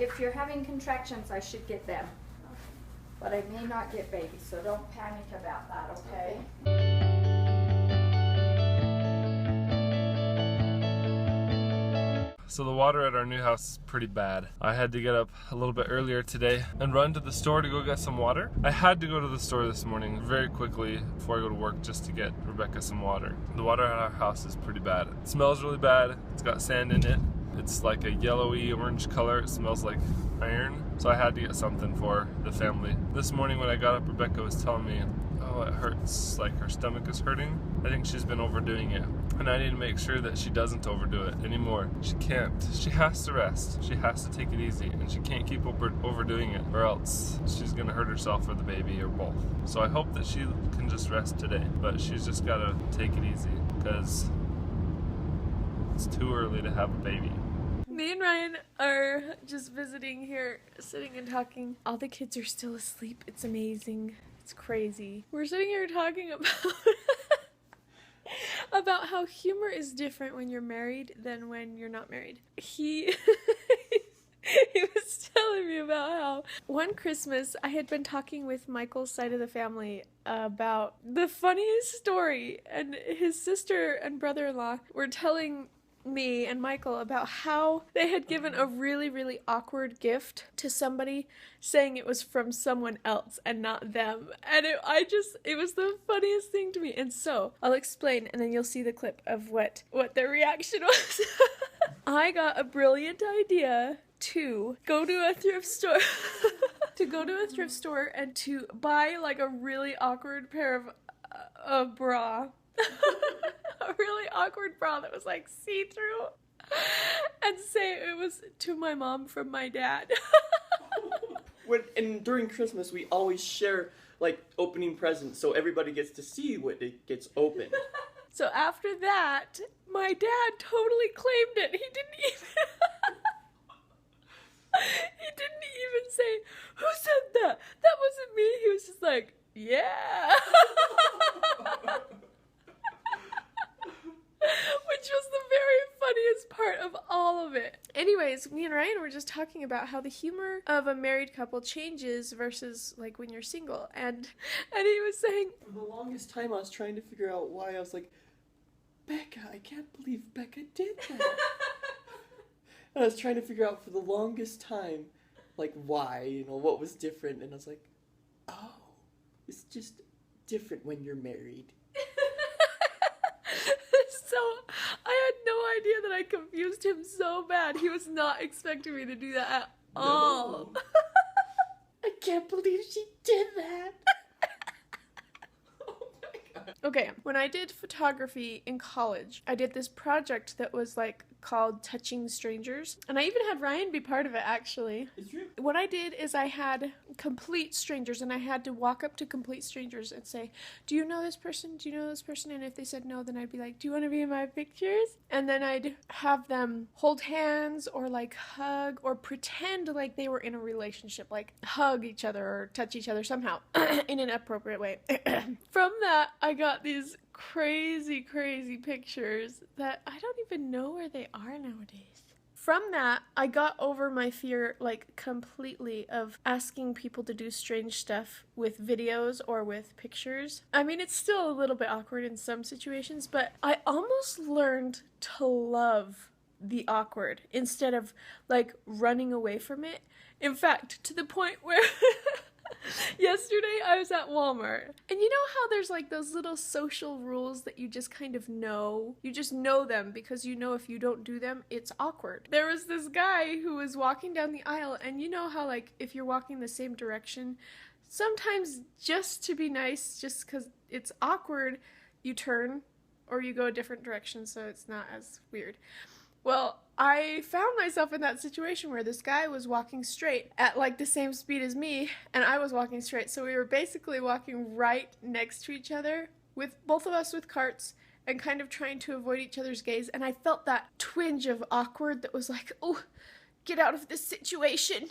if you're having contractions, I should get them. But I may not get babies, so don't panic about that, okay? So the water at our new house is pretty bad. I had to get up a little bit earlier today and run to the store to go get some water. I had to go to the store this morning very quickly before I go to work just to get Rebecca some water. The water at our house is pretty bad. It smells really bad. It's got sand in it. It's like a yellowy orange color. It smells like iron. So I had to get something for the family. This morning when I got up, Rebecca was telling me, oh, it hurts, like her stomach is hurting. I think she's been overdoing it. And I need to make sure that she doesn't overdo it anymore. She can't. She has to rest. She has to take it easy. And she can't keep overdoing it, or else she's gonna hurt herself or the baby or both. So I hope that she can just rest today. But she's just gotta take it easy because it's too early to have a baby. Me and Ryan are just visiting here, sitting and talking. All the kids are still asleep. It's amazing. It's crazy. We're sitting here talking about about how humor is different when you're married than when you're not married. He was telling me about how one Christmas I had been talking with Michael's side of the family about the funniest story, and his sister and brother-in-law were telling me and Michael about how they had given a really, really awkward gift to somebody, saying it was from someone else and not them. And it was the funniest thing to me. And so I'll explain, and then you'll see the clip of what their reaction was. I got a brilliant idea to go to a thrift store and to buy like a really awkward pair of bra. A really awkward bra that was like see-through, and say it was to my mom from my dad. And during Christmas we always share like opening presents, so everybody gets to see what it gets opened. So after that, my dad totally claimed it. He didn't even say, who said that? That wasn't me. He was just like, yeah. Which was the very funniest part of all of it. Anyways, me and Ryan were just talking about how the humor of a married couple changes versus like when you're single. And he was saying, for the longest time I was trying to figure out why. I was like, Becca, I can't believe Becca did that. And I was trying to figure out for the longest time, like why, what was different. And I was like, oh, it's just different when you're married. So I had no idea that I confused him so bad. He was not expecting me to do that at all. I can't believe she did that. Oh my God. Okay, when I did photography in college, I did this project that was like called Touching Strangers, and I even had Ryan be part of it, actually. Is you? What I did is I had complete strangers, and I had to walk up to complete strangers and say, do you know this person? Do you know this person? And if they said no, then I'd be like, do you want to be in my pictures? And then I'd have them hold hands or like hug or pretend like they were in a relationship, like hug each other or touch each other somehow in an appropriate way. From that, I got these crazy pictures that I don't even know where they are nowadays. From that, I got over my fear, like, completely of asking people to do strange stuff with videos or with pictures. I mean, it's still a little bit awkward in some situations, but I almost learned to love the awkward instead of, like, running away from it. In fact, to the point where yesterday I was at Walmart, and you know how there's like those little social rules that you just kind of know? You just know them because you know if you don't do them, it's awkward. There was this guy who was walking down the aisle, and you know how like if you're walking the same direction, sometimes just to be nice, just because it's awkward, you turn or you go a different direction so it's not as weird. Well, I found myself in that situation where this guy was walking straight at like the same speed as me, and I was walking straight. So we were basically walking right next to each other, with both of us with carts, and kind of trying to avoid each other's gaze. And I felt that twinge of awkward that was like, oh, get out of this situation.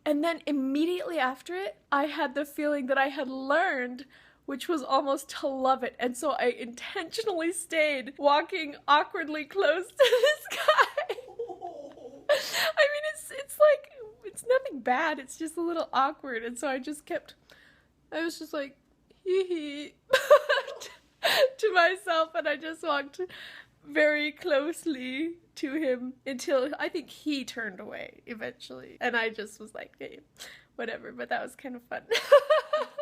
And then immediately after it, I had the feeling that I had learned, which was almost to love it. And so I intentionally stayed walking awkwardly close to this guy. I mean, bad. It's just a little awkward. And so I was just like, hee hee, to myself. And I just walked very closely to him until I think he turned away eventually. And I just was like, hey, whatever. But that was kind of fun.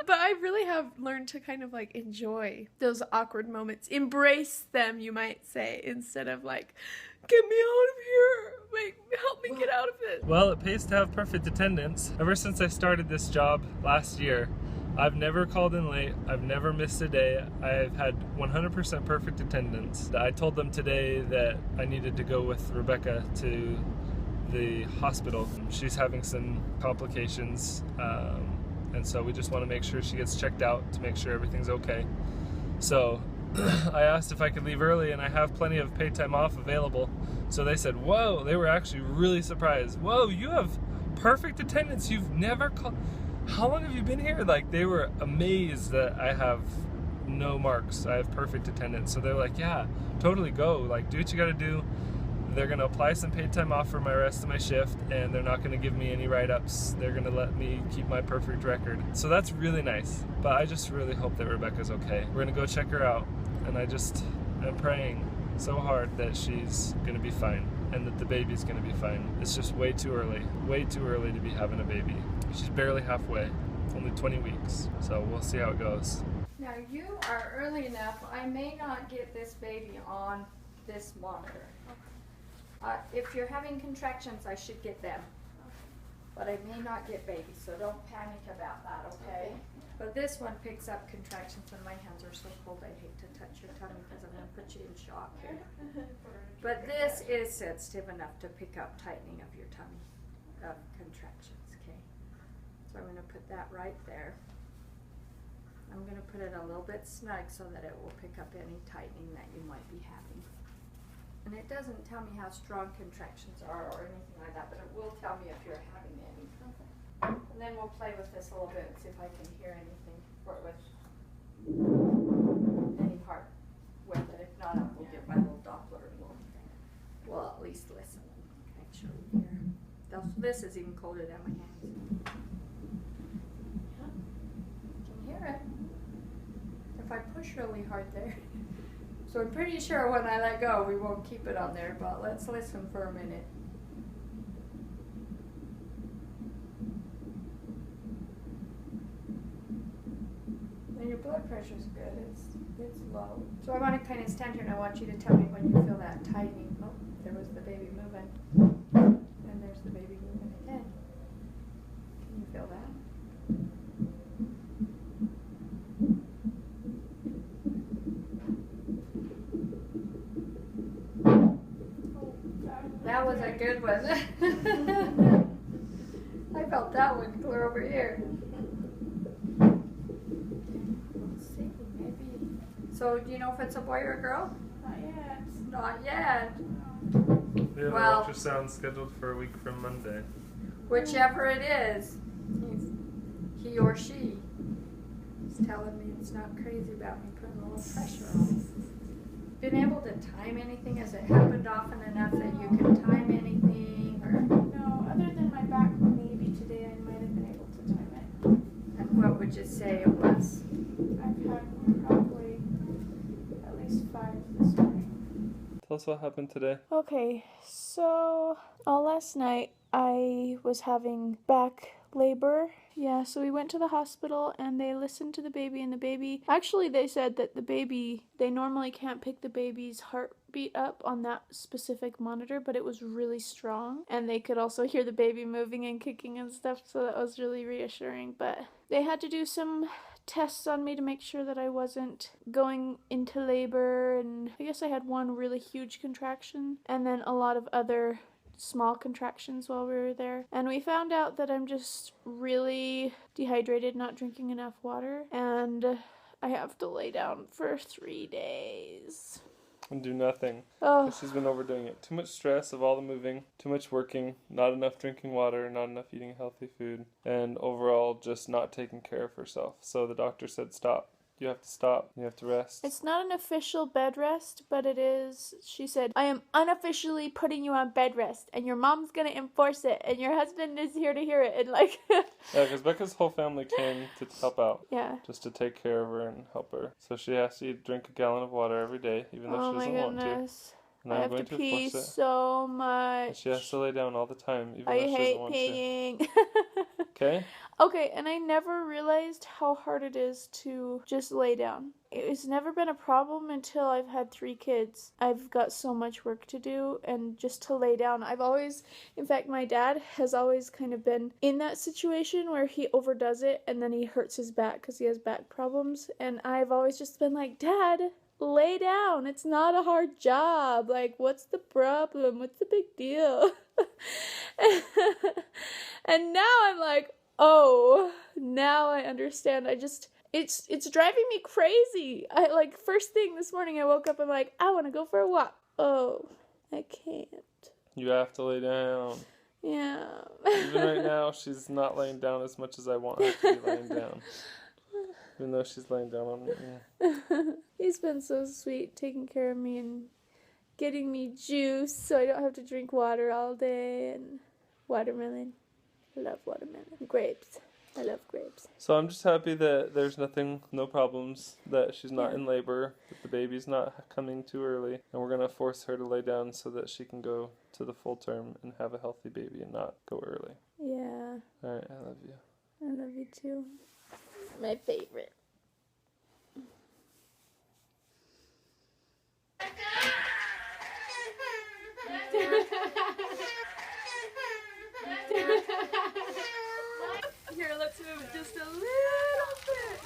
But I really have learned to kind of like enjoy those awkward moments. Embrace them, you might say, instead of like, get me out of here. Help me get out of it. Well, it pays to have perfect attendance. Ever since I started this job last year, I've never called in late. I've never missed a day. I've had 100% perfect attendance. I told them today that I needed to go with Rebecca to the hospital. She's having some complications, and so we just want to make sure she gets checked out to make sure everything's okay. So I asked if I could leave early, and I have plenty of paid time off available. So they said, whoa, they were actually really surprised. Whoa, you have perfect attendance. You've never called. How long have you been here? Like, they were amazed that I have no marks. I have perfect attendance. So they're like, yeah, totally go. Like, do what you gotta do. They're gonna apply some paid time off for my rest of my shift, and they're not gonna give me any write-ups. They're gonna let me keep my perfect record. So that's really nice. But I just really hope that Rebecca's okay. We're gonna go check her out, and I'm praying so hard that she's gonna be fine and that the baby's gonna be fine. It's just way too early to be having a baby. She's barely halfway, only 20 weeks, so we'll see how it goes. Now you are early enough, I may not get this baby on this monitor. If you're having contractions, I should get them. But I may not get baby, so don't panic about that, okay? But this one picks up contractions, and my hands are so cold I hate to touch your tummy because I'm going to put you in shock here. But this is sensitive enough to pick up tightening of your tummy, of contractions, okay? So I'm going to put that right there. I'm going to put it a little bit snug so that it will pick up any tightening that you might be having. And it doesn't tell me how strong contractions are or anything like that, but it will tell me if you're having any. And then we'll play with this a little bit and see if I can hear anything with any heart with it. If not, we'll get my little Doppler and we'll at least listen and make sure we hear. This is even colder than my hands. Can hear it. If I push really hard there. So I'm pretty sure when I let go, we won't keep it on there, but let's listen for a minute. And your blood pressure's good, it's low. So I want to kind of stand here and I want you to tell me when you feel that tightening. Oh, there was the baby moving. And there's the baby moving again. Can you feel that? That was a good one. I felt that one clear over here. Let's see, maybe. So, do you know if it's a boy or a girl? Not yet. Not yet. We have Well, an ultrasound scheduled for a week from Monday. Whichever it is, he or she is telling me it's not crazy about me putting a little pressure on. Been able to time anything? Has it happened often enough that you can time anything? Or? No, other than my back, maybe today I might have been able to time it. And what would you say it was? I've had probably at least 5 this morning. Tell us what happened today. Okay, so last night I was having back labor. Yeah, so we went to the hospital and they listened to the baby, and the baby, actually they said that the baby, they normally can't pick the baby's heartbeat up on that specific monitor, but it was really strong, and they could also hear the baby moving and kicking and stuff, so that was really reassuring. But they had to do some tests on me to make sure that I wasn't going into labor, and I guess I had one really huge contraction and then a lot of other small contractions while we were there, and we found out that I'm just really dehydrated, not drinking enough water, and I have to lay down for 3 days. And do nothing. Oh, She's been overdoing it. Too much stress of all the moving, too much working, not enough drinking water, not enough eating healthy food, and overall just not taking care of herself. So the doctor said stop. you have to stop. You have to rest. It's not an official bed rest, but it is. She said, I am unofficially putting you on bed rest, and your mom's gonna enforce it, and your husband is here to hear it, and like... Yeah, because Becca's whole family came to help out. Yeah. Just to take care of her and help her. So she has to drink a gallon of water every day, even though she doesn't want to. And I I'm have going to to pee force it. so much. And she has to lay down all the time, even I though she doesn't hate want peeing. to. Okay? Okay, and I never realized how hard it is to just lay down. It's never been a problem until I've had 3 kids. I've got so much work to do, and just to lay down. I've always, in fact, my dad has always kind of been in that situation where he overdoes it and then he hurts his back because he has back problems. And I've always just been like, Dad, lay down. It's not a hard job. Like, what's the problem? What's the big deal? And now I'm like, oh, now I understand. It's driving me crazy. I like first thing this morning I woke up and like, I want to go for a walk. Oh, I can't. You have to lay down. Yeah. Even right now, she's not laying down as much as I want her to be laying down. Even though she's laying down on me. He's been so sweet taking care of me and getting me juice so I don't have to drink water all day, and watermelon. I love watermelon. Grapes. I love grapes. So I'm just happy that there's no problems, that she's not Yeah. in labor, that the baby's not coming too early, and we're going to force her to lay down so that she can go to the full term and have a healthy baby and not go early. Yeah. Alright, I love you. I love you too. My favorite. Here, let's move it just a little bit.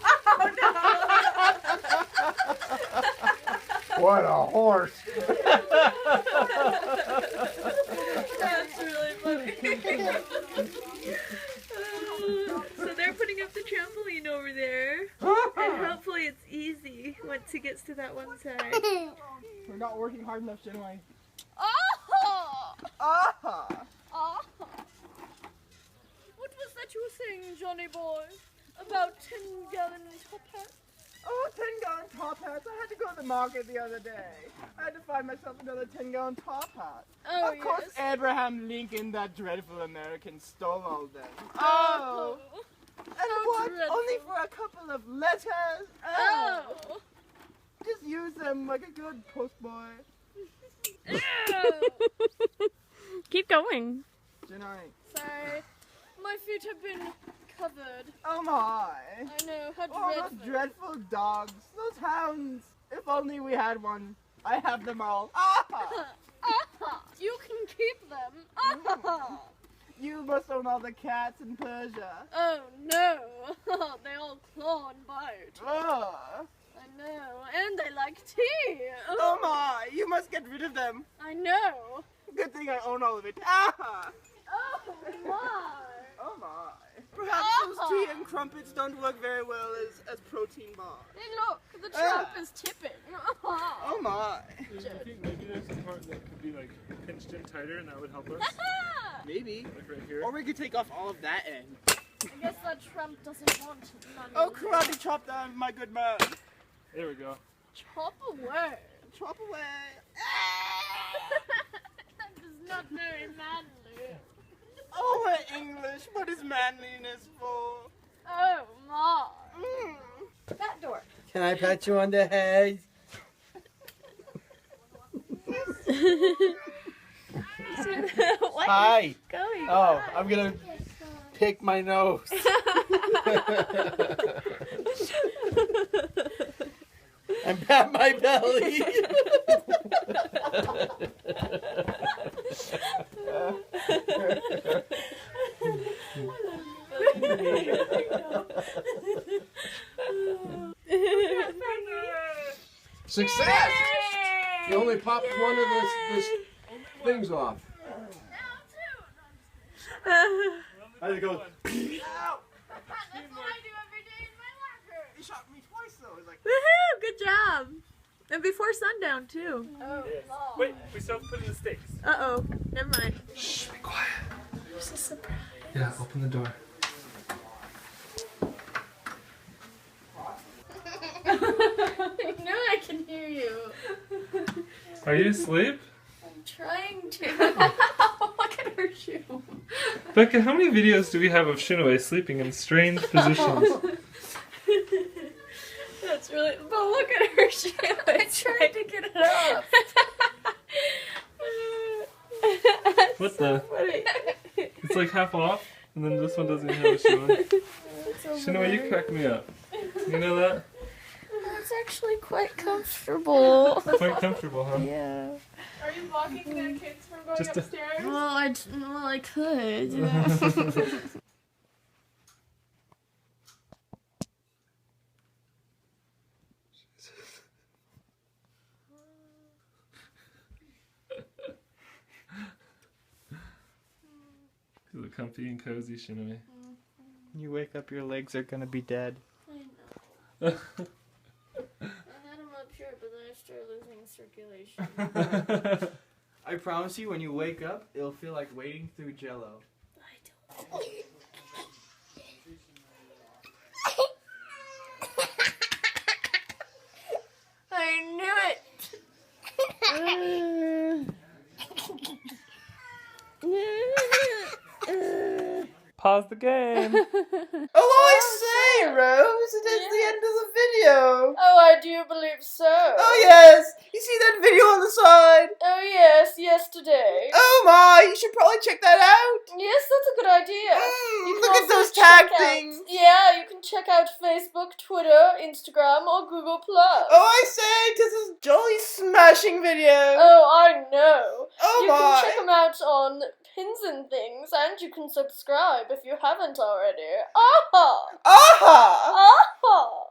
Oh What a horse! That's really funny. So they're putting up the trampoline over there, and hopefully it's easy once he gets to that one side. We're not working hard enough, Jinwei. What was that you were saying, Johnny boy? About 10-gallon top hats? Oh, 10-gallon top hats. I had to go to the market the other day. I had to find myself another 10-gallon top hat. Oh, Of course, yes. Abraham Lincoln, that dreadful American, stole all them. Oh! And what? dreadful. Only for a couple of letters? Oh! Just use them like a good postboy. Keep going. Jinwei. Sorry. My feet have been covered. Oh my. I know, how Oh, dreadful. those dreadful dogs. Those hounds. If only we had one. I have them all. You can keep them. You must own all the cats in Persia. Oh no. They all claw and bite. Ugh. I know. And they like tea. Oh my, you must get rid of them. I know. Good thing I own all of it. Oh my. Oh my. Perhaps those tea and crumpets don't work very well as protein bars. Hey look, the trump is tipping. Oh my. Maybe there's a part that could be like pinched in tighter and that would help us. Maybe. Like right here. Or we could take off all of that end. I guess that Trump doesn't want money. Oh, karate chop down, my good man. There we go. Chop away. Chop away. That is not very manly. Oh, we're English. What is manliness for? Oh my. That door. Can I pat you on the head? What Hi. is going Oh, I'm gonna pick my nose. And pat my belly. Success! You only popped one of this things off. I had to go. That's what I do every day in my locker. He shot me twice though. It's like. Woohoo! Good job. And before sundown too. Oh, Wait, we still have to put in the stakes. Uh-oh. Never mind. Shh, be quiet. It's a surprise. Yeah, open the door. Are you asleep? I'm trying to. Look at her shoe. Becca, how many videos do we have of Shinoe sleeping in strange positions? That's really. But look at her shoe. I tried to get it up. What the? Funny. It's like half off, and then this one doesn't even have a shoe on. Shinoe, you crack me up. You know that? It's actually quite comfortable. Quite comfortable, huh? Yeah. Are you blocking the kids from going Just a- upstairs? Well, I could. Is it comfy and cozy, Shinoe? You wake up, your legs are gonna be dead. I know. I had them up here, but then I started losing circulation. I promise you, when you wake up, it'll feel like wading through Jello. I don't. I knew it. Pause the game. Oh, I say, Rose, it is the end of the video. Oh, I do believe so. Oh, yes. You see that video on the side? Oh, yes, yesterday. Oh, my. You should probably check that out. Yes, that's a good idea. You can Look at also those check tag out- things. Yeah, you can check out Facebook, Twitter, Instagram, or Google+. Oh, I say, this is jolly smashing video. Oh, I know. Oh, You my. can check them out on Pins and Things, and you can subscribe if you haven't already. Aha! Aha! Aha!